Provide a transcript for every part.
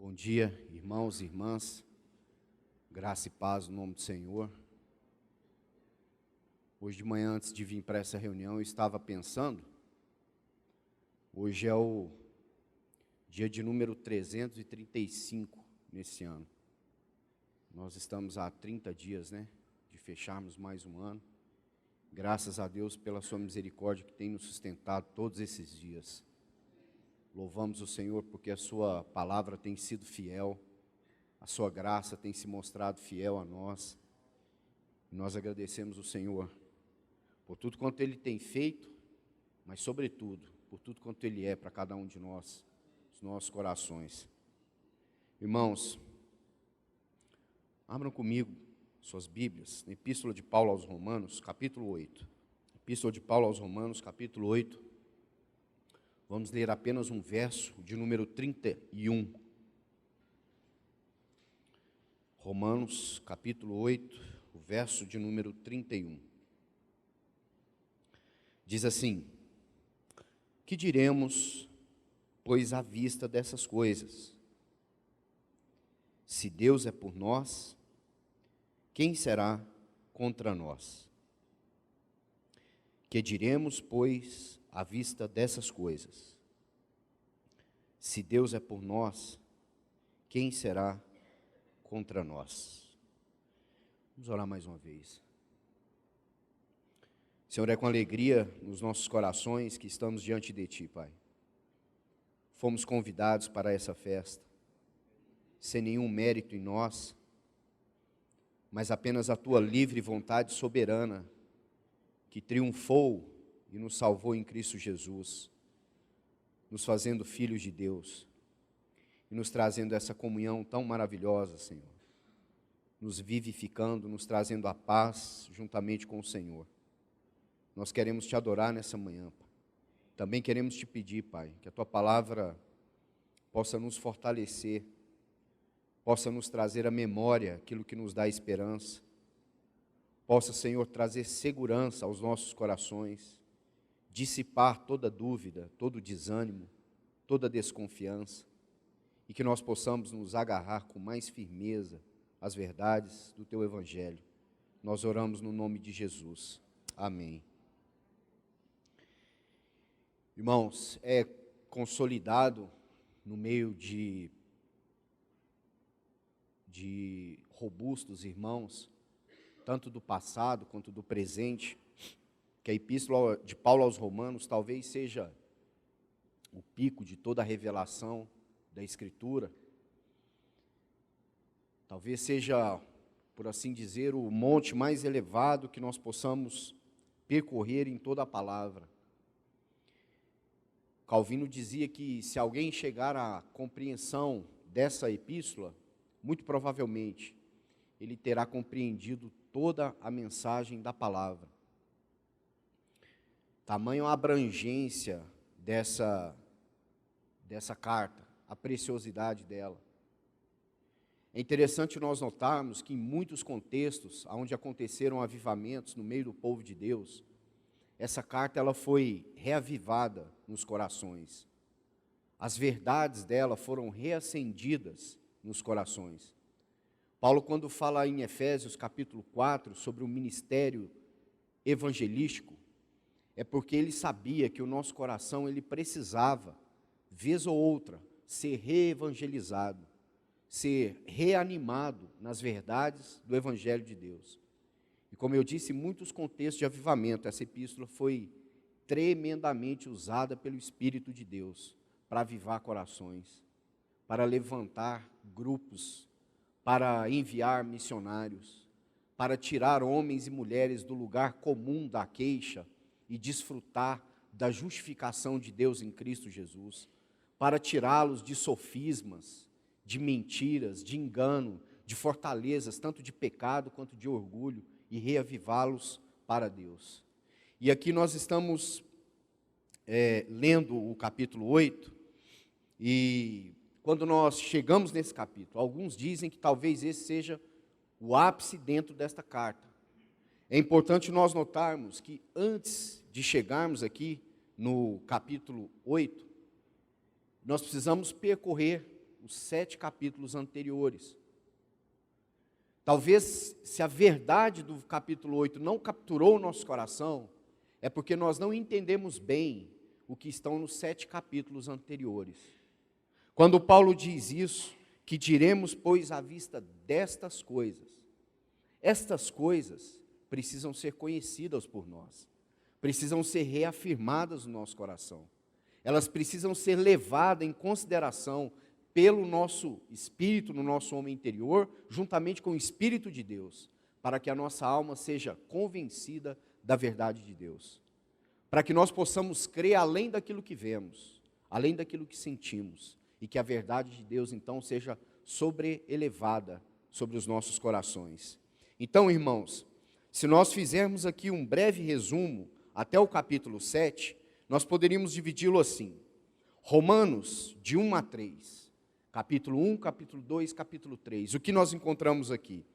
Bom dia, irmãos e irmãs, graça e paz no nome do Senhor. Hoje de manhã, antes de vir para essa reunião, eu estava pensando, hoje é o dia de número 335 nesse ano. Nós estamos há 30 dias, de fecharmos mais um ano. Graças a Deus pela sua misericórdia que tem nos sustentado todos esses dias. Louvamos o Senhor porque a sua palavra tem sido fiel, a sua graça tem se mostrado fiel a nós. E nós agradecemos o Senhor por tudo quanto Ele tem feito, mas sobretudo por tudo quanto Ele é para cada um de nós, os nossos corações. Irmãos, abram comigo suas Bíblias, na Epístola de Paulo aos Romanos, capítulo 8. Epístola de Paulo aos Romanos, capítulo 8. Vamos ler apenas um verso de número 31. Romanos, capítulo 8, o verso de número 31. Diz assim: que diremos, pois, à vista dessas coisas? Se Deus é por nós, quem será contra nós? Que diremos, pois, à vista dessas coisas? Se Deus é por nós, quem será contra nós? Vamos orar mais uma vez. Senhor, é com alegria nos nossos corações que estamos diante de Ti, Pai. Fomos convidados para essa festa, sem nenhum mérito em nós, mas apenas a Tua livre vontade soberana, que triunfou e nos salvou em Cristo Jesus, nos fazendo filhos de Deus, e nos trazendo essa comunhão tão maravilhosa, Senhor, nos vivificando, nos trazendo a paz juntamente com o Senhor. Nós queremos Te adorar nessa manhã, Pai. Também queremos Te pedir, Pai, que a Tua palavra possa nos fortalecer, possa nos trazer à memória aquilo que nos dá esperança, possa, Senhor, trazer segurança aos nossos corações, dissipar toda dúvida, todo desânimo, toda desconfiança, e que nós possamos nos agarrar com mais firmeza às verdades do Teu Evangelho. Nós oramos no nome de Jesus. Amém. Irmãos, é consolidado no meio de robustos irmãos, tanto do passado quanto do presente, que a Epístola de Paulo aos Romanos talvez seja o pico de toda a revelação da Escritura, talvez seja, por assim dizer, o monte mais elevado que nós possamos percorrer em toda a palavra. Calvino dizia que se alguém chegar à compreensão dessa epístola, muito provavelmente ele terá compreendido toda a mensagem da palavra. Tamanho a abrangência dessa carta, a preciosidade dela. É interessante nós notarmos que em muitos contextos, onde aconteceram avivamentos no meio do povo de Deus, essa carta ela foi reavivada nos corações. As verdades dela foram reacendidas nos corações. Paulo, quando fala em Efésios capítulo 4 sobre o ministério evangelístico, é porque ele sabia que o nosso coração ele precisava, vez ou outra, ser reevangelizado, ser reanimado nas verdades do Evangelho de Deus. E como eu disse, em muitos contextos de avivamento, essa epístola foi tremendamente usada pelo Espírito de Deus para avivar corações, para levantar grupos, para enviar missionários, para tirar homens e mulheres do lugar comum da queixa e desfrutar da justificação de Deus em Cristo Jesus, para tirá-los de sofismas, de mentiras, de engano, de fortalezas, tanto de pecado quanto de orgulho, e reavivá-los para Deus. E aqui nós estamos lendo o capítulo 8, e quando nós chegamos nesse capítulo, alguns dizem que talvez esse seja o ápice dentro desta carta. É importante nós notarmos que antes de chegarmos aqui no capítulo 8, nós precisamos percorrer os 7 capítulos anteriores. Talvez, se a verdade do capítulo 8 não capturou o nosso coração, é porque nós não entendemos bem o que estão nos 7 capítulos anteriores. Quando Paulo diz isso, que diremos, pois, à vista destas coisas, estas coisas precisam ser conhecidas por nós, precisam ser reafirmadas no nosso coração, elas precisam ser levadas em consideração pelo nosso espírito, no nosso homem interior, juntamente com o Espírito de Deus, para que a nossa alma seja convencida da verdade de Deus, para que nós possamos crer além daquilo que vemos, além daquilo que sentimos, e que a verdade de Deus, então, seja sobreelevada sobre os nossos corações. Então, irmãos, se nós fizermos aqui um breve resumo, até o capítulo 7, nós poderíamos dividi-lo assim: Romanos, de 1 a 3, capítulo 1, capítulo 2, capítulo 3, o que nós encontramos aqui?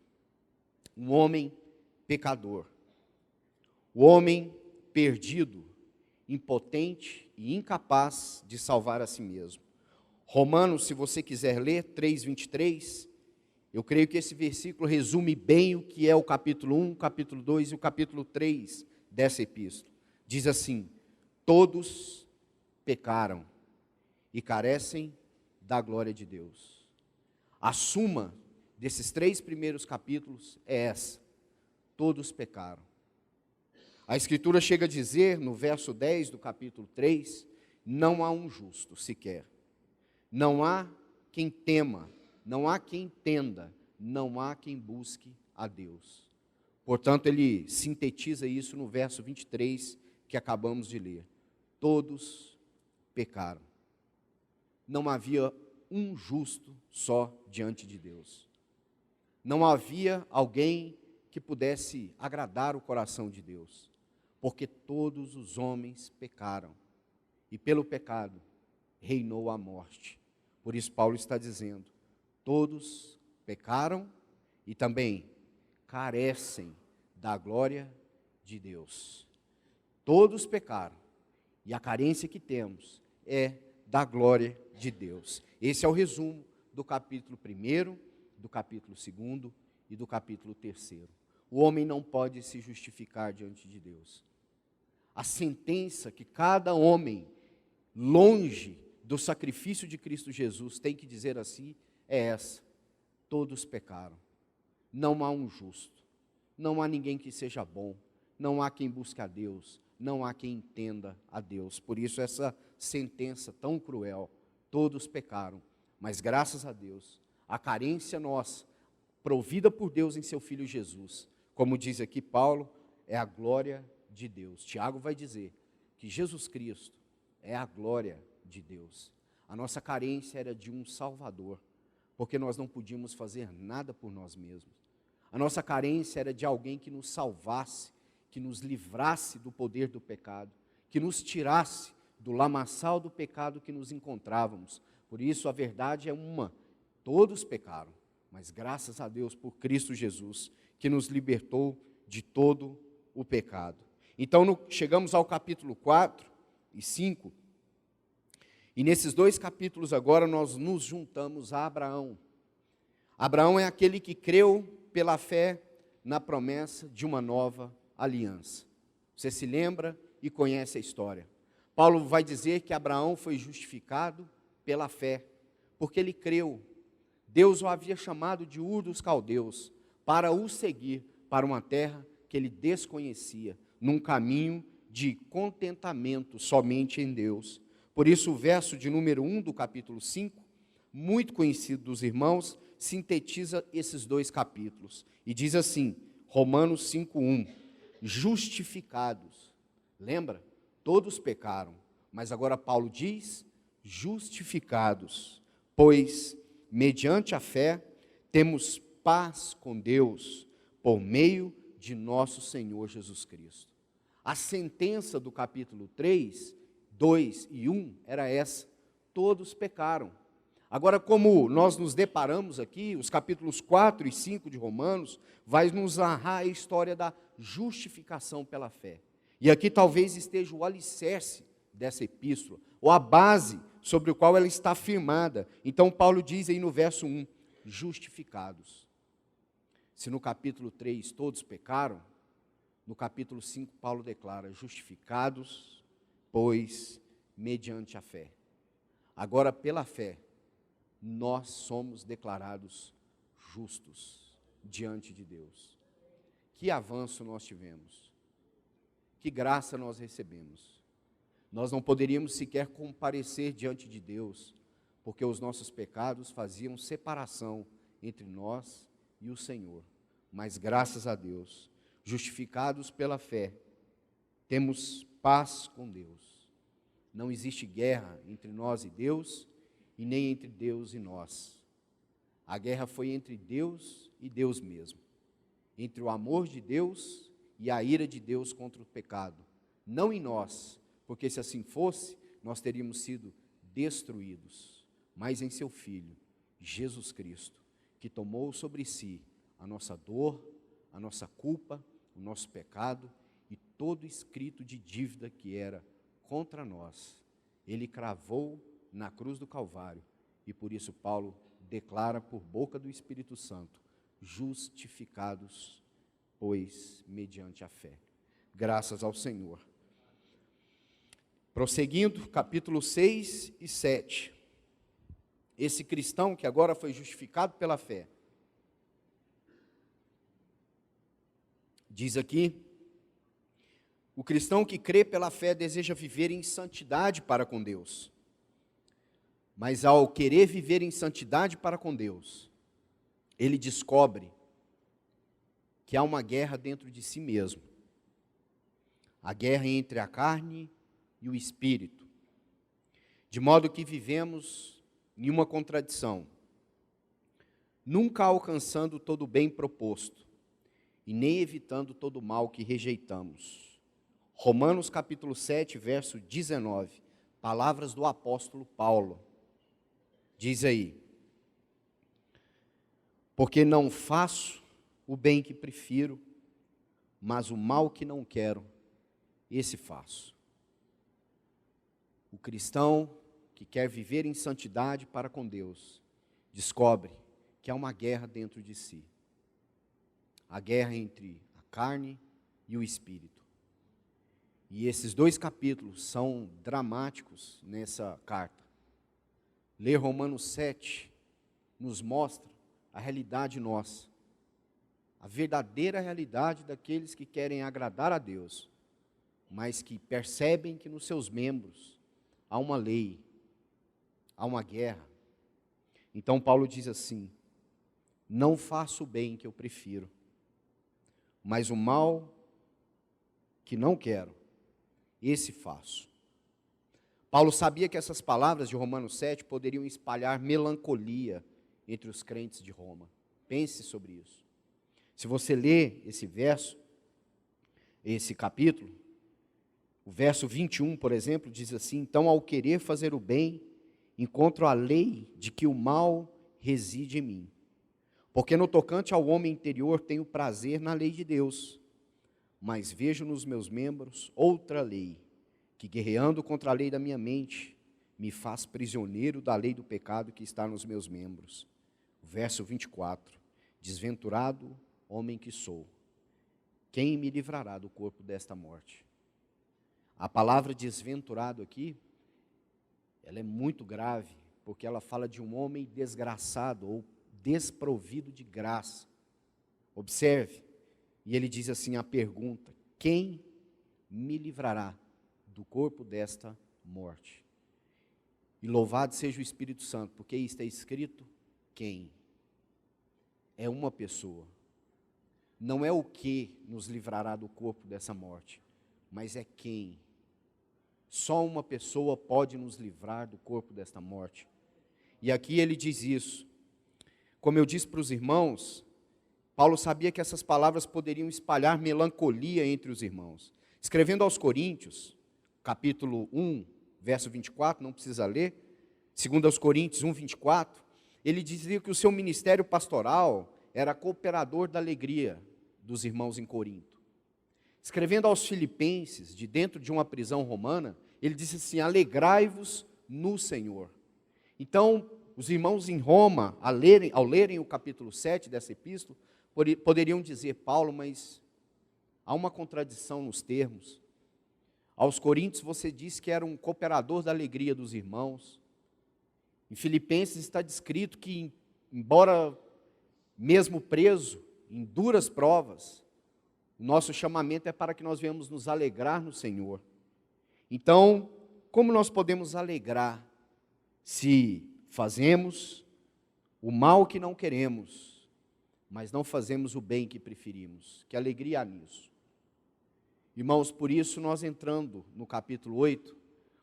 Um homem pecador, o homem perdido, impotente e incapaz de salvar a si mesmo. Romanos, se você quiser ler, 3:23, eu creio que esse versículo resume bem o que é o capítulo 1, o capítulo 2 e o capítulo 3 dessa epístola. Diz assim: todos pecaram e carecem da glória de Deus. A suma desses 3 primeiros capítulos é essa: todos pecaram. A Escritura chega a dizer, no verso 10 do capítulo 3, não há um justo sequer. Não há quem tema, não há quem entenda, não há quem busque a Deus. Portanto, ele sintetiza isso no verso 23 que acabamos de ler. Todos pecaram. Não havia um justo só diante de Deus. Não havia alguém que pudesse agradar o coração de Deus, porque todos os homens pecaram, e pelo pecado reinou a morte. Por isso Paulo está dizendo, todos pecaram e também carecem da glória de Deus. Todos pecaram, e a carência que temos é da glória de Deus. Esse é o resumo do capítulo 1, do capítulo 2 e do capítulo 3. O homem não pode se justificar diante de Deus. A sentença que cada homem, longe do sacrifício de Cristo Jesus, tem que dizer assim, é essa: todos pecaram. Não há um justo, não há ninguém que seja bom, não há quem busque a Deus, não há quem entenda a Deus. Por isso essa sentença tão cruel: todos pecaram, mas graças a Deus, a carência nossa, provida por Deus em seu Filho Jesus, como diz aqui Paulo, é a glória de Deus. Tiago vai dizer que Jesus Cristo é a glória de Deus. A nossa carência era de um Salvador, porque nós não podíamos fazer nada por nós mesmos. A nossa carência era de alguém que nos salvasse, que nos livrasse do poder do pecado, que nos tirasse do lamaçal do pecado que nos encontrávamos. Por isso a verdade é uma: todos pecaram, mas graças a Deus por Cristo Jesus, que nos libertou de todo o pecado. Então chegamos ao capítulo 4 e 5, e nesses 2 capítulos agora nós nos juntamos a Abraão. Abraão é aquele que creu pela fé na promessa de uma nova aliança. Você se lembra e conhece a história. Paulo vai dizer que Abraão foi justificado pela fé, porque ele creu. Deus o havia chamado de Ur dos Caldeus para o seguir para uma terra que ele desconhecia, num caminho de contentamento somente em Deus. Por isso o verso de número 1 do capítulo 5, muito conhecido dos irmãos, sintetiza esses 2 capítulos. E diz assim, Romanos 5:1, justificados. Lembra? Todos pecaram, mas agora Paulo diz, justificados, pois, mediante a fé, temos paz com Deus, por meio de nosso Senhor Jesus Cristo. A sentença do capítulo 3, 2 e 1 era essa: todos pecaram. Agora, como nós nos deparamos aqui, os capítulos 4 e 5 de Romanos, vai nos narrar a história da justificação pela fé. E aqui talvez esteja o alicerce dessa epístola, ou a base sobre o qual ela está firmada. Então Paulo diz aí no verso 1, justificados. Se no capítulo 3 todos pecaram, no capítulo 5 Paulo declara, justificados, pois, mediante a fé. Agora, pela fé, nós somos declarados justos diante de Deus. Que avanço nós tivemos. Que graça nós recebemos. Nós não poderíamos sequer comparecer diante de Deus, porque os nossos pecados faziam separação entre nós e o Senhor. Mas graças a Deus, justificados pela fé, temos paz com Deus. Não existe guerra entre nós e Deus, e nem entre Deus e nós. A guerra foi entre Deus e Deus mesmo, entre o amor de Deus e a ira de Deus contra o pecado, não em nós, porque se assim fosse, nós teríamos sido destruídos, mas em seu Filho, Jesus Cristo, que tomou sobre si a nossa dor, a nossa culpa, o nosso pecado e todo escrito de dívida que era contra nós. Ele cravou na cruz do Calvário, e por isso Paulo declara por boca do Espírito Santo, justificados, pois, mediante a fé. Graças ao Senhor. Prosseguindo, capítulo 6 e 7. Esse cristão que agora foi justificado pela fé, diz aqui, o cristão que crê pela fé deseja viver em santidade para com Deus. Mas ao querer viver em santidade para com Deus, ele descobre que há uma guerra dentro de si mesmo. A guerra entre a carne e o espírito. De modo que vivemos em uma contradição, nunca alcançando todo o bem proposto, e nem evitando todo o mal que rejeitamos. Romanos capítulo 7, verso 19, palavras do apóstolo Paulo. Diz aí, porque não faço o bem que prefiro, mas o mal que não quero, esse faço. O cristão que quer viver em santidade para com Deus, descobre que há uma guerra dentro de si. A guerra entre a carne e o espírito. E esses dois capítulos são dramáticos nessa carta. Ler Romanos 7 nos mostra a realidade nossa, a verdadeira realidade daqueles que querem agradar a Deus, mas que percebem que nos seus membros há uma lei, há uma guerra. Então Paulo diz assim, não faço o bem que eu prefiro, mas o mal que não quero, esse faço. Paulo sabia que essas palavras de Romanos 7 poderiam espalhar melancolia entre os crentes de Roma. Pense sobre isso. Se você ler esse verso, esse capítulo, o verso 21, por exemplo, diz assim, então ao querer fazer o bem, encontro a lei de que o mal reside em mim. Porque no tocante ao homem interior tenho prazer na lei de Deus, mas vejo nos meus membros outra lei, que guerreando contra a lei da minha mente, me faz prisioneiro da lei do pecado que está nos meus membros. Verso 24, desventurado homem que sou, quem me livrará do corpo desta morte? A palavra desventurado aqui, ela é muito grave, porque ela fala de um homem desgraçado ou desprovido de graça. Observe, e ele diz assim a pergunta, quem me livrará do corpo desta morte? E louvado seja o Espírito Santo, porque aí está escrito, quem? É uma pessoa. Não é o que nos livrará do corpo dessa morte, mas é quem. Só uma pessoa pode nos livrar do corpo desta morte. E aqui ele diz isso. Como eu disse para os irmãos, Paulo sabia que essas palavras poderiam espalhar melancolia entre os irmãos. Escrevendo aos Coríntios, capítulo 1, verso 24, não precisa ler, 2 Coríntios 1, 24, ele dizia que o seu ministério pastoral era cooperador da alegria dos irmãos em Corinto. Escrevendo aos Filipenses, de dentro de uma prisão romana, ele disse assim, alegrai-vos no Senhor. Então, os irmãos em Roma, ao lerem o capítulo 7 dessa epístola, poderiam dizer: Paulo, mas há uma contradição nos termos. Aos Coríntios você disse que era um cooperador da alegria dos irmãos. Em Filipenses está descrito que, embora mesmo preso, em duras provas, o nosso chamamento é para que nós venhamos nos alegrar no Senhor. Então, como nós podemos alegrar se fazemos o mal que não queremos, mas não fazemos o bem que preferimos? Que alegria há nisso? Irmãos, por isso nós entrando no capítulo 8,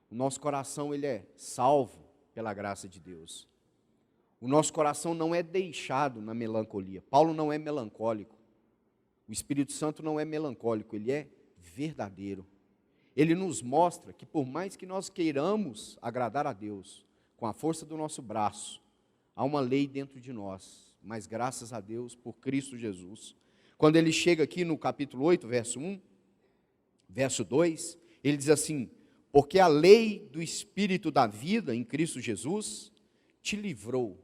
o nosso coração ele é salvo pela graça de Deus. O nosso coração não é deixado na melancolia. Paulo não é melancólico. O Espírito Santo não é melancólico, ele é verdadeiro. Ele nos mostra que por mais que nós queiramos agradar a Deus, com a força do nosso braço, há uma lei dentro de nós, mas graças a Deus por Cristo Jesus. Quando ele chega aqui no capítulo 8, verso 1, verso 2, ele diz assim: porque a lei do Espírito da vida em Cristo Jesus te livrou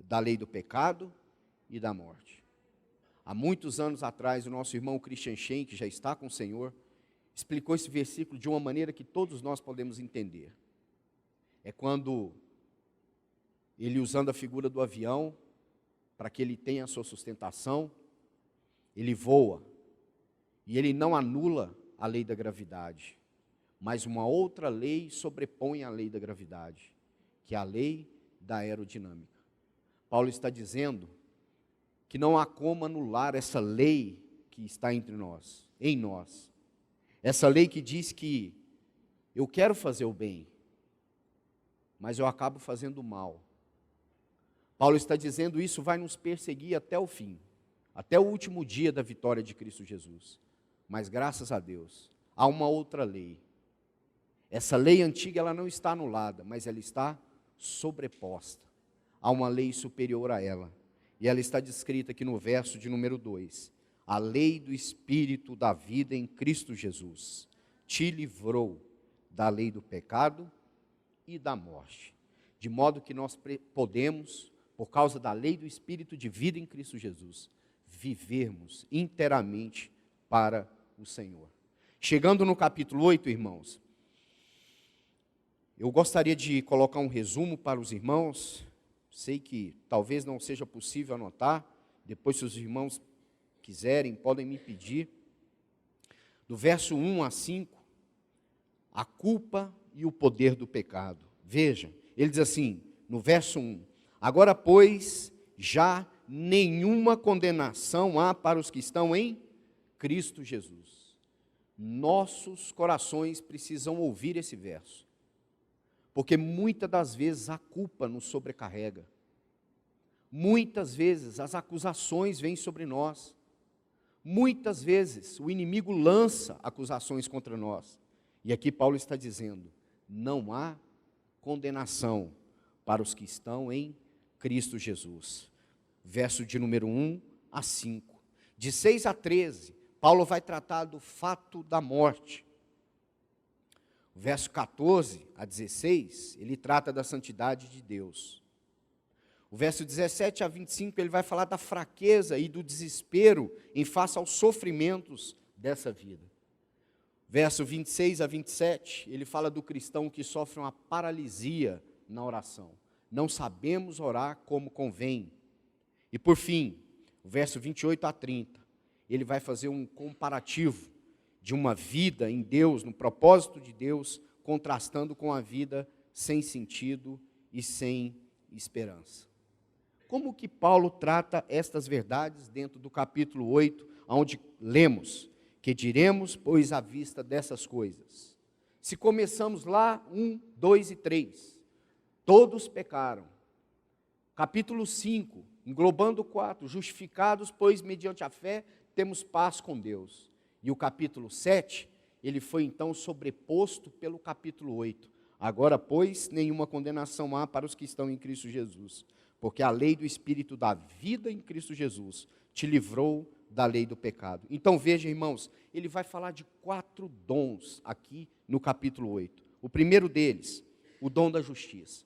da lei do pecado e da morte. Há muitos anos atrás, o nosso irmão Christian Shen, que já está com o Senhor, explicou esse versículo de uma maneira que todos nós podemos entender. É quando ele, usando a figura do avião, para que ele tenha a sua sustentação, ele voa, e ele não anula a lei da gravidade, mas uma outra lei sobrepõe a lei da gravidade, que é a lei da aerodinâmica. Paulo está dizendo que não há como anular essa lei que está entre nós, em nós. Essa lei que diz que eu quero fazer o bem, mas eu acabo fazendo o mal. Paulo está dizendo isso vai nos perseguir até o fim, até o último dia da vitória de Cristo Jesus. Mas graças a Deus, há uma outra lei. Essa lei antiga ela não está anulada, mas ela está sobreposta. Há uma lei superior a ela. E ela está descrita aqui no verso de número 2. A lei do Espírito da vida em Cristo Jesus te livrou da lei do pecado e da morte. De modo que nós podemos, por causa da lei do Espírito de vida em Cristo Jesus, vivermos inteiramente para o Senhor. Chegando no capítulo 8, irmãos, eu gostaria de colocar um resumo para os irmãos. Sei que talvez não seja possível anotar, depois se os irmãos quiserem, podem me pedir. Do verso 1 a 5, a culpa e o poder do pecado. Veja, ele diz assim, no verso 1, agora pois, já nenhuma condenação há para os que estão em Cristo Jesus. Nossos corações precisam ouvir esse verso, porque muitas das vezes a culpa nos sobrecarrega, muitas vezes as acusações vêm sobre nós, muitas vezes o inimigo lança acusações contra nós, e aqui Paulo está dizendo, não há condenação para os que estão em Cristo Jesus. Verso de número 1 a 5, de 6 a 13, Paulo vai tratar do fato da morte. O verso 14 a 16, ele trata da santidade de Deus. O verso 17 a 25, ele vai falar da fraqueza e do desespero em face aos sofrimentos dessa vida. Verso 26 a 27, ele fala do cristão que sofre uma paralisia na oração. Não sabemos orar como convém. E por fim, o verso 28 a 30, ele vai fazer um comparativo de uma vida em Deus, no propósito de Deus, contrastando com a vida sem sentido e sem esperança. Como que Paulo trata estas verdades dentro do capítulo 8, onde lemos, que diremos, pois, à vista dessas coisas? Se começamos lá, 1, 2 e 3, todos pecaram. Capítulo 5, englobando 4, justificados, pois, mediante a fé, temos paz com Deus. E o capítulo 7, ele foi então sobreposto pelo capítulo 8. Agora, pois, nenhuma condenação há para os que estão em Cristo Jesus, porque a lei do Espírito da vida em Cristo Jesus te livrou da lei do pecado. Então veja, irmãos, ele vai falar de 4 dons aqui no capítulo 8. O primeiro deles, o dom da justiça.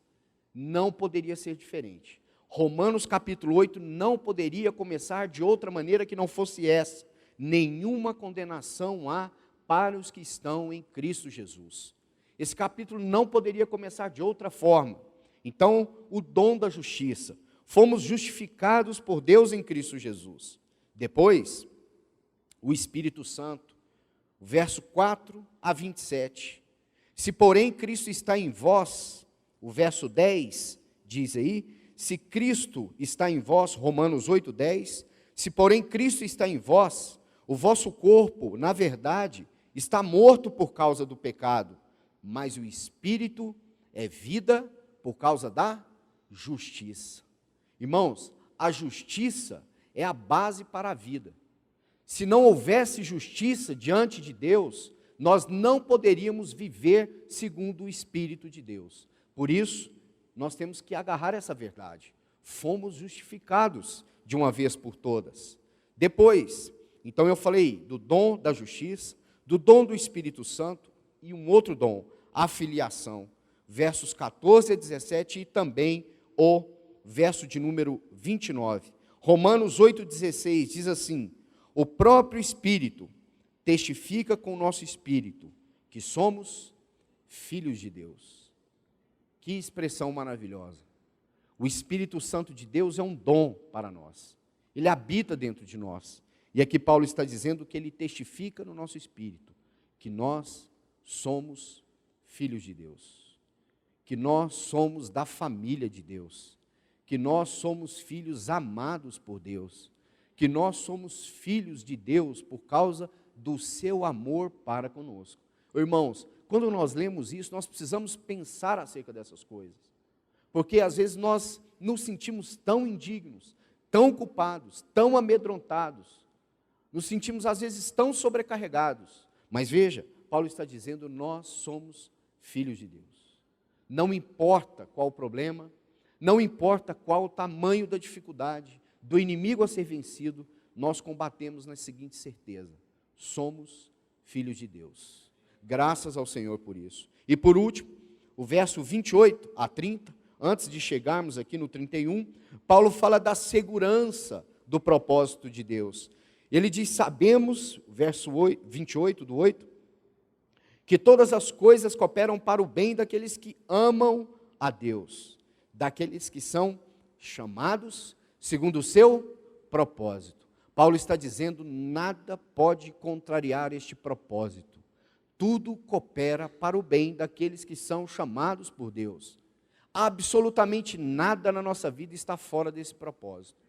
Não poderia ser diferente. Romanos capítulo 8 não poderia começar de outra maneira que não fosse essa. Nenhuma condenação há para os que estão em Cristo Jesus. Esse capítulo não poderia começar de outra forma. Então, o dom da justiça. Fomos justificados por Deus em Cristo Jesus. Depois, o Espírito Santo, verso 4 a 27. Se, porém, Cristo está em vós, o verso 10 diz aí, se Cristo está em vós, Romanos 8, 10, se, porém, Cristo está em vós, o vosso corpo, na verdade, está morto por causa do pecado, mas o Espírito é vida por causa da justiça. Irmãos, a justiça é a base para a vida. Se não houvesse justiça diante de Deus, nós não poderíamos viver segundo o Espírito de Deus. Por isso, nós temos que agarrar essa verdade. Fomos justificados de uma vez por todas. Depois, então eu falei do dom da justiça, do dom do Espírito Santo e um outro dom, a filiação. Versos 14 a 17 e também o verso de número 29. Romanos 8,16 diz assim: o próprio Espírito testifica com o nosso espírito que somos filhos de Deus. Que expressão maravilhosa. O Espírito Santo de Deus é um dom para nós. Ele habita dentro de nós. E aqui Paulo está dizendo que ele testifica no nosso espírito que nós somos filhos de Deus. Que nós somos da família de Deus. Que nós somos filhos amados por Deus. Que nós somos filhos de Deus por causa do seu amor para conosco. Irmãos, quando nós lemos isso, nós precisamos pensar acerca dessas coisas. Porque às vezes nós nos sentimos tão indignos, tão culpados, tão amedrontados, nos sentimos às vezes tão sobrecarregados. Mas veja, Paulo está dizendo, nós somos filhos de Deus. Não importa qual o problema, não importa qual o tamanho da dificuldade, do inimigo a ser vencido, nós combatemos na seguinte certeza: somos filhos de Deus. Graças ao Senhor por isso. E por último, o verso 28 a 30, antes de chegarmos aqui no 31, Paulo fala da segurança do propósito de Deus. Ele diz, sabemos, verso 28 do 8, que todas as coisas cooperam para o bem daqueles que amam a Deus, daqueles que são chamados segundo o seu propósito. Paulo está dizendo, nada pode contrariar este propósito. Tudo coopera para o bem daqueles que são chamados por Deus. Absolutamente nada na nossa vida está fora desse propósito.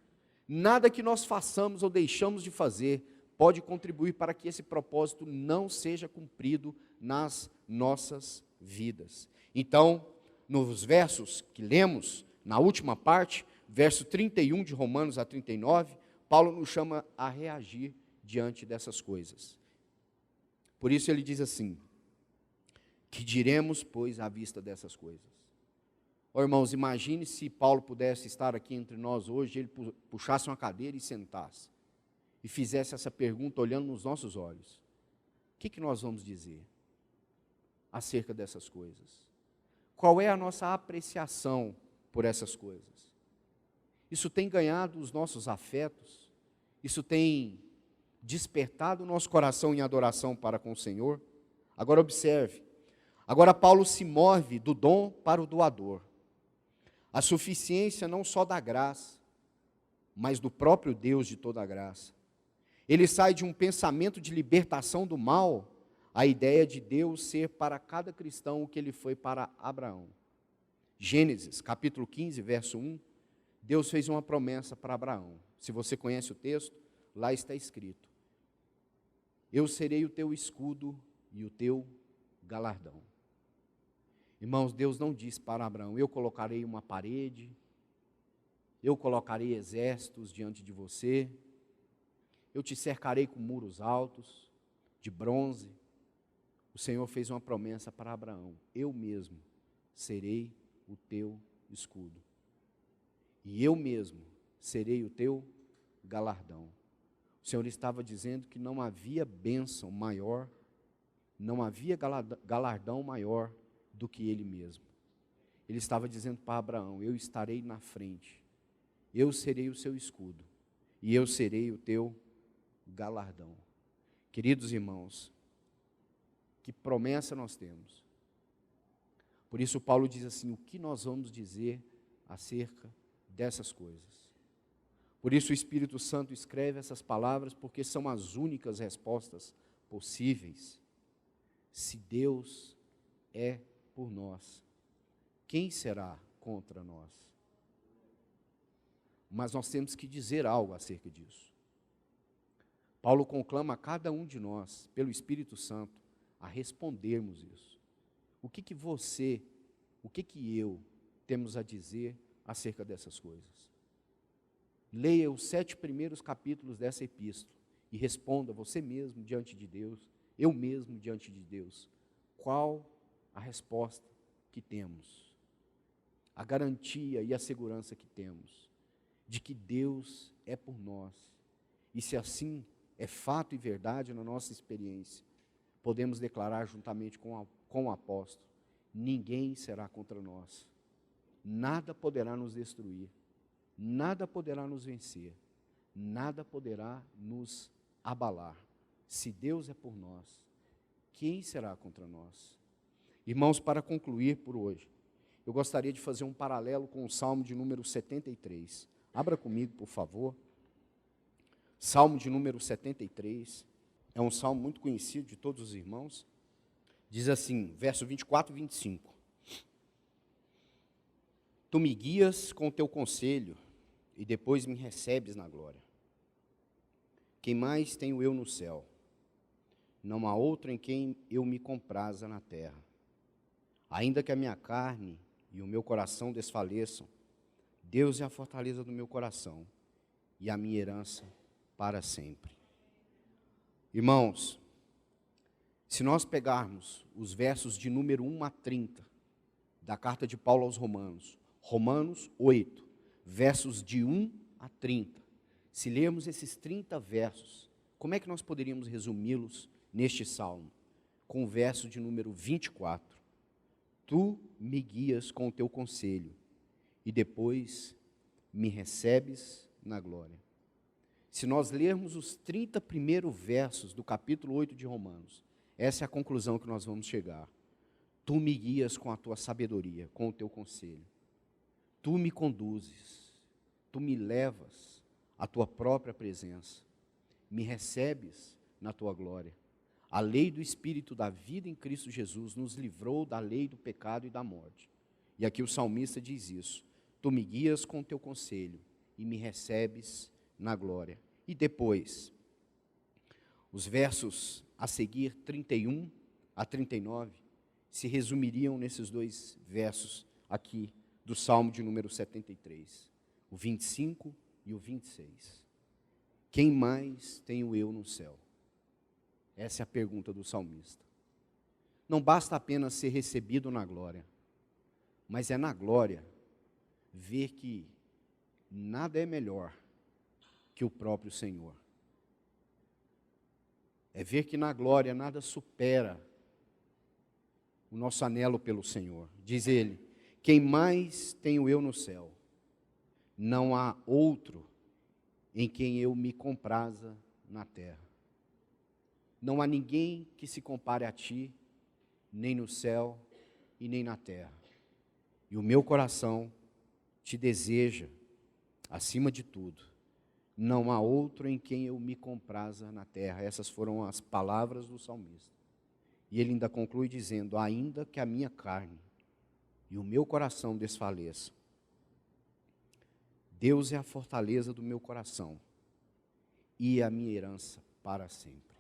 Nada que nós façamos ou deixamos de fazer pode contribuir para que esse propósito não seja cumprido nas nossas vidas. Então, nos versos que lemos, na última parte, verso 31 de Romanos a 39, Paulo nos chama a reagir diante dessas coisas. Por isso ele diz assim, que diremos, pois, à vista dessas coisas? Oh, irmãos, imagine se Paulo pudesse estar aqui entre nós hoje, ele puxasse uma cadeira e sentasse, e fizesse essa pergunta olhando nos nossos olhos. O que nós vamos dizer acerca dessas coisas? Qual é a nossa apreciação por essas coisas? Isso tem ganhado os nossos afetos? Isso tem despertado o nosso coração em adoração para com o Senhor? Agora observe, agora Paulo se move do dom para o doador. A suficiência não só da graça, mas do próprio Deus de toda a graça. Ele sai de um pensamento de libertação do mal, à ideia de Deus ser para cada cristão o que ele foi para Abraão. Gênesis, capítulo 15, verso 1, Deus fez uma promessa para Abraão. Se você conhece o texto, lá está escrito: eu serei o teu escudo e o teu galardão. Irmãos, Deus não disse para Abraão, eu colocarei uma parede, eu colocarei exércitos diante de você, eu te cercarei com muros altos, de bronze. O Senhor fez uma promessa para Abraão, eu mesmo serei o teu escudo, e eu mesmo serei o teu galardão. O Senhor estava dizendo que não havia bênção maior, não havia galardão maior do que Ele mesmo. Ele estava dizendo para Abraão: eu estarei na frente, eu serei o seu escudo, e eu serei o teu galardão. Queridos irmãos, que promessa nós temos. Por isso Paulo diz assim: o que nós vamos dizer acerca dessas coisas? Por isso o Espírito Santo escreve essas palavras, porque são as únicas respostas possíveis. Se Deus é por nós, quem será contra nós? Mas nós temos que dizer algo acerca disso. Paulo conclama a cada um de nós, pelo Espírito Santo, a respondermos isso. O que você, o que eu temos a dizer acerca dessas coisas? Leia os 7 primeiros capítulos dessa epístola e responda você mesmo diante de Deus, eu mesmo diante de Deus, qual a resposta que temos, a garantia e a segurança que temos de que Deus é por nós. E se assim é fato e verdade na nossa experiência, podemos declarar juntamente com o apóstolo: ninguém será contra nós, nada poderá nos destruir, nada poderá nos vencer, nada poderá nos abalar. Se Deus é por nós, quem será contra nós? Irmãos, para concluir por hoje, eu gostaria de fazer um paralelo com o Salmo de número 73. Abra comigo, por favor. Salmo de número 73. É um salmo muito conhecido de todos os irmãos. Diz assim, verso 24 e 25. Tu me guias com o teu conselho e depois me recebes na glória. Quem mais tenho eu no céu? Não há outro em quem eu me compraza na terra. Ainda que a minha carne e o meu coração desfaleçam, Deus é a fortaleza do meu coração e a minha herança para sempre. Irmãos, se nós pegarmos os versos de número 1 a 30 da carta de Paulo aos Romanos, Romanos 8, versos de 1 a 30, se lermos esses 30 versos, como é que nós poderíamos resumi-los neste salmo? Com o verso de número 24. Tu me guias com o teu conselho e depois me recebes na glória. Se nós lermos os 30 primeiros versos do capítulo 8 de Romanos, essa é a conclusão que nós vamos chegar. Tu me guias com a tua sabedoria, com o teu conselho. Tu me conduzes, tu me levas à tua própria presença, me recebes na tua glória. A lei do Espírito da vida em Cristo Jesus nos livrou da lei do pecado e da morte. E aqui o salmista diz isso: tu me guias com o teu conselho e me recebes na glória. E depois, os versos a seguir, 31 a 39, se resumiriam nesses 2 versos aqui do Salmo de número 73, o 25 e o 26. Quem mais tenho eu no céu? Essa é a pergunta do salmista. Não basta apenas ser recebido na glória, mas é na glória ver que nada é melhor que o próprio Senhor. É ver que na glória nada supera o nosso anelo pelo Senhor. Diz ele: quem mais tenho eu no céu? Não há outro em quem eu me compraza na terra. Não há ninguém que se compare a ti, nem no céu e nem na terra. E o meu coração te deseja, acima de tudo. Não há outro em quem eu me compraza na terra. Essas foram as palavras do salmista. E ele ainda conclui dizendo: ainda que a minha carne e o meu coração desfaleçam, Deus é a fortaleza do meu coração e a minha herança para sempre.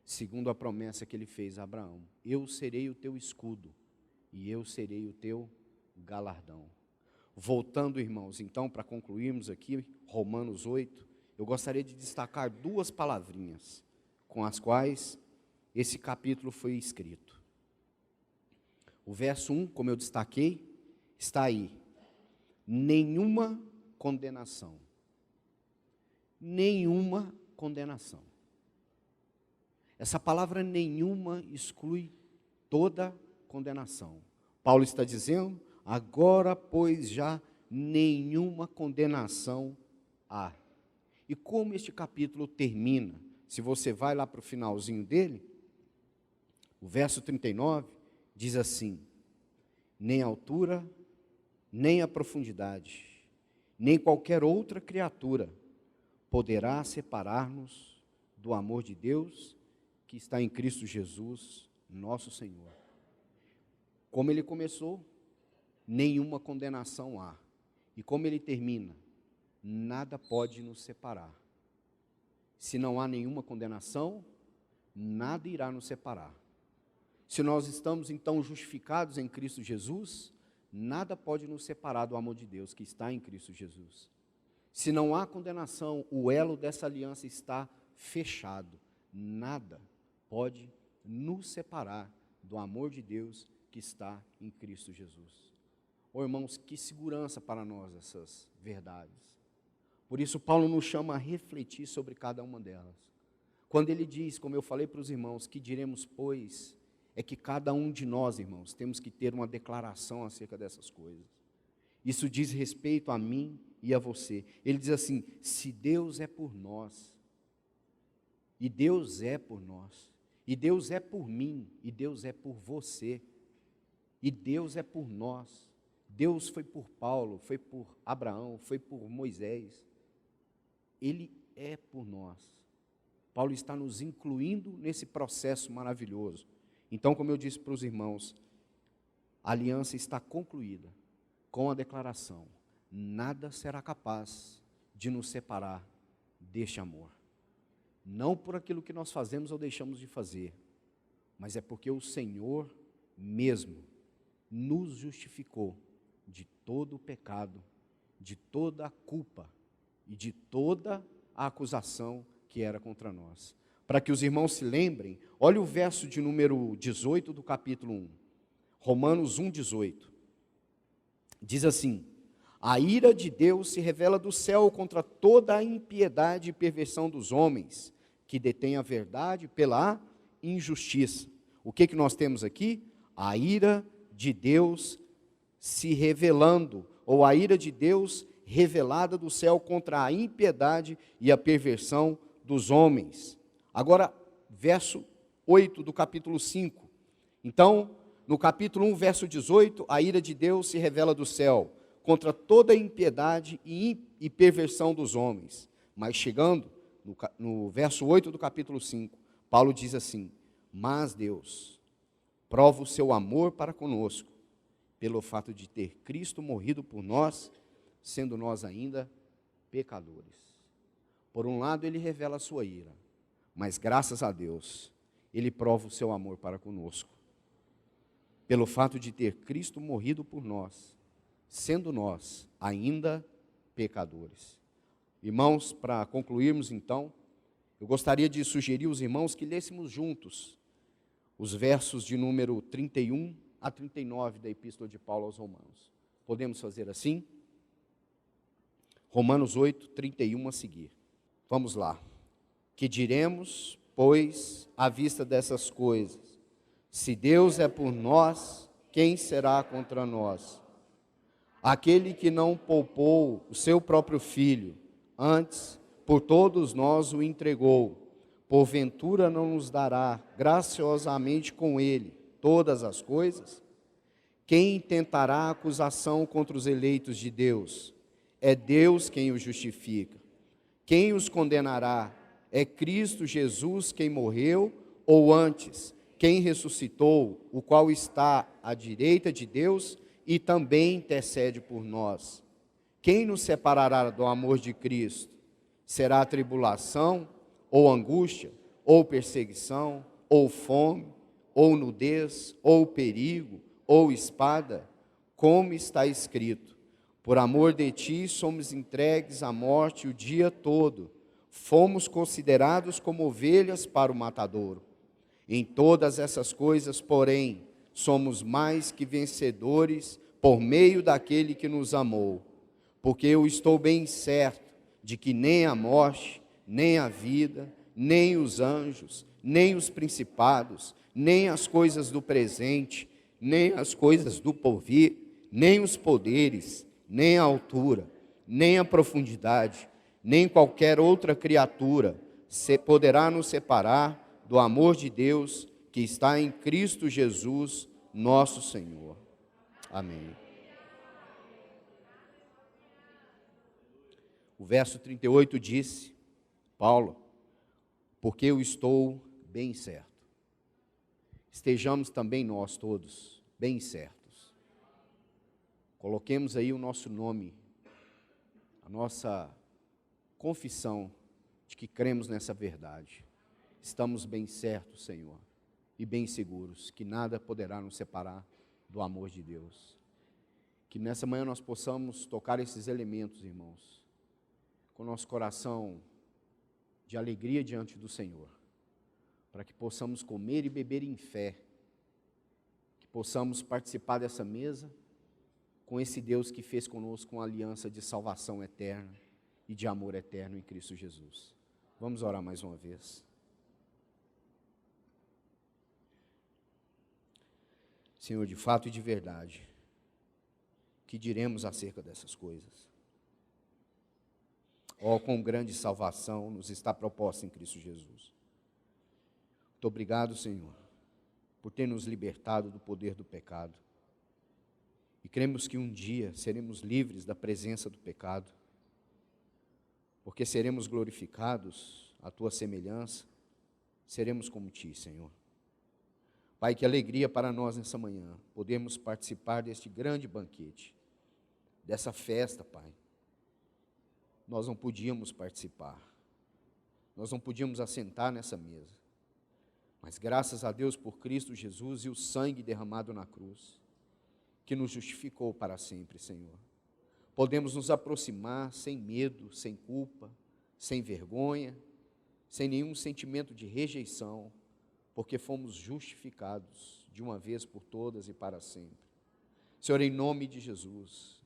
Segundo a promessa que ele fez a Abraão: eu serei o teu escudo e eu serei o teu galardão. Voltando, irmãos, então, para concluirmos aqui, Romanos 8, eu gostaria de destacar 2 palavrinhas com as quais esse capítulo foi escrito. O verso 1, como eu destaquei, está aí: nenhuma condenação. Nenhuma condenação. Essa palavra nenhuma exclui toda condenação. Paulo está dizendo: Agora, pois, já nenhuma condenação há. E como este capítulo termina? Se você vai lá para o finalzinho dele, o verso 39 diz assim: nem a altura, nem a profundidade, nem qualquer outra criatura poderá separar-nos do amor de Deus que está em Cristo Jesus, nosso Senhor. Como ele começou, nenhuma condenação há. E como ele termina, nada pode nos separar. Se não há nenhuma condenação, nada irá nos separar. Se nós estamos então justificados em Cristo Jesus, nada pode nos separar do amor de Deus que está em Cristo Jesus. Se não há condenação, o elo dessa aliança está fechado. Nada pode nos separar do amor de Deus que está em Cristo Jesus. Oh, irmãos, que segurança para nós essas verdades. Por isso Paulo nos chama a refletir sobre cada uma delas. Quando ele diz, como eu falei para os irmãos, que diremos, pois, é que cada um de nós, irmãos, temos que ter uma declaração acerca dessas coisas. Isso diz respeito a mim e a você. Ele diz assim: se Deus é por nós, e Deus é por nós, e Deus é por mim, e Deus é por você, e Deus é por nós. Deus foi por Paulo, foi por Abraão, foi por Moisés. Ele é por nós. Paulo está nos incluindo nesse processo maravilhoso. Então, como eu disse para os irmãos, a aliança está concluída com a declaração: nada será capaz de nos separar deste amor. Não por aquilo que nós fazemos ou deixamos de fazer, mas é porque o Senhor mesmo nos justificou de todo o pecado, de toda a culpa e de toda a acusação que era contra nós. Para que os irmãos se lembrem, olha o verso de número 18 do capítulo 1, Romanos 1,18. Diz assim: a ira de Deus se revela do céu contra toda a impiedade e perversão dos homens, que detêm a verdade pela injustiça. O que nós temos aqui? A ira de Deus se revelando, ou a ira de Deus revelada do céu contra a impiedade e a perversão dos homens. Agora, verso 8 do capítulo 5. Então, no capítulo 1, verso 18, a ira de Deus se revela do céu contra toda a impiedade e perversão dos homens. Mas chegando no verso 8 do capítulo 5, Paulo diz assim: mas Deus prova o seu amor para conosco, pelo fato de ter Cristo morrido por nós, sendo nós ainda pecadores. Por um lado, ele revela a sua ira, mas graças a Deus, ele prova o seu amor para conosco, pelo fato de ter Cristo morrido por nós, sendo nós ainda pecadores. Irmãos, para concluirmos então, eu gostaria de sugerir aos irmãos que lêssemos juntos os versos de número 31 a 39 da Epístola de Paulo aos Romanos. Podemos fazer assim? Romanos 8, 31 a seguir. Vamos lá. Que diremos, pois, à vista dessas coisas? Se Deus é por nós, quem será contra nós? Aquele que não poupou o seu próprio filho, antes, por todos nós o entregou, porventura não nos dará graciosamente com ele todas as coisas? Quem tentará acusação contra os eleitos de Deus? É Deus quem os justifica. Quem os condenará? É Cristo Jesus quem morreu, ou antes, quem ressuscitou, o qual está à direita de Deus e também intercede por nós. Quem nos separará do amor de Cristo? Será tribulação, ou angústia, ou perseguição, ou fome, ou nudez, ou perigo, ou espada? Como está escrito: por amor de ti somos entregues à morte o dia todo, fomos considerados como ovelhas para o matadouro. Em todas essas coisas, porém, somos mais que vencedores por meio daquele que nos amou. Porque eu estou bem certo de que nem a morte, nem a vida, nem os anjos, nem os principados, nem as coisas do presente, nem as coisas do porvir, nem os poderes, nem a altura, nem a profundidade, nem qualquer outra criatura poderá nos separar do amor de Deus que está em Cristo Jesus, nosso Senhor. Amém. O verso 38 disse, Paulo, porque eu estou bem certo. Estejamos também nós todos bem certos. Coloquemos aí o nosso nome, a nossa confissão de que cremos nessa verdade. Estamos bem certos, Senhor, e bem seguros que nada poderá nos separar do amor de Deus. Que nessa manhã nós possamos tocar esses elementos, irmãos, com nosso coração de alegria diante do Senhor, para que possamos comer e beber em fé, que possamos participar dessa mesa com esse Deus que fez conosco uma aliança de salvação eterna e de amor eterno em Cristo Jesus. Vamos orar mais uma vez. Senhor, de fato e de verdade, que diremos acerca dessas coisas? Oh, quão grande salvação nos está proposta em Cristo Jesus. Muito obrigado, Senhor, por ter nos libertado do poder do pecado. E cremos que um dia seremos livres da presença do pecado, porque seremos glorificados à Tua semelhança, seremos como Ti, Senhor. Pai, que alegria para nós nessa manhã, podermos participar deste grande banquete, dessa festa, Pai. Nós não podíamos participar, nós não podíamos assentar nessa mesa, mas graças a Deus por Cristo Jesus e o sangue derramado na cruz, que nos justificou para sempre, Senhor. Podemos nos aproximar sem medo, sem culpa, sem vergonha, sem nenhum sentimento de rejeição, porque fomos justificados de uma vez por todas e para sempre. Senhor, em nome de Jesus,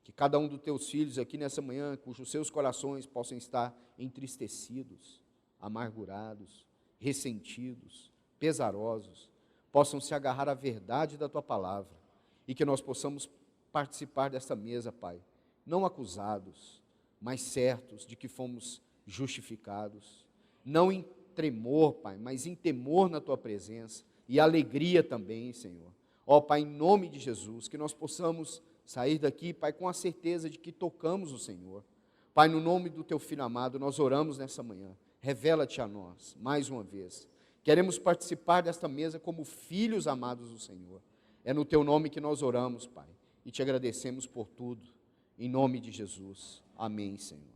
que cada um dos teus filhos aqui nessa manhã, cujos seus corações possam estar entristecidos, amargurados, ressentidos, pesarosos, possam se agarrar à verdade da tua palavra e que nós possamos participar desta mesa, Pai, não acusados, mas certos de que fomos justificados, não em tremor, Pai, mas em temor na tua presença e alegria também, Senhor. Ó, Pai, em nome de Jesus, que nós possamos sair daqui, Pai, com a certeza de que tocamos o Senhor. Pai, no nome do Teu Filho amado, nós oramos nessa manhã. Revela-te a nós, mais uma vez. Queremos participar desta mesa como filhos amados do Senhor. É no Teu nome que nós oramos, Pai, e Te agradecemos por tudo. Em nome de Jesus. Amém, Senhor.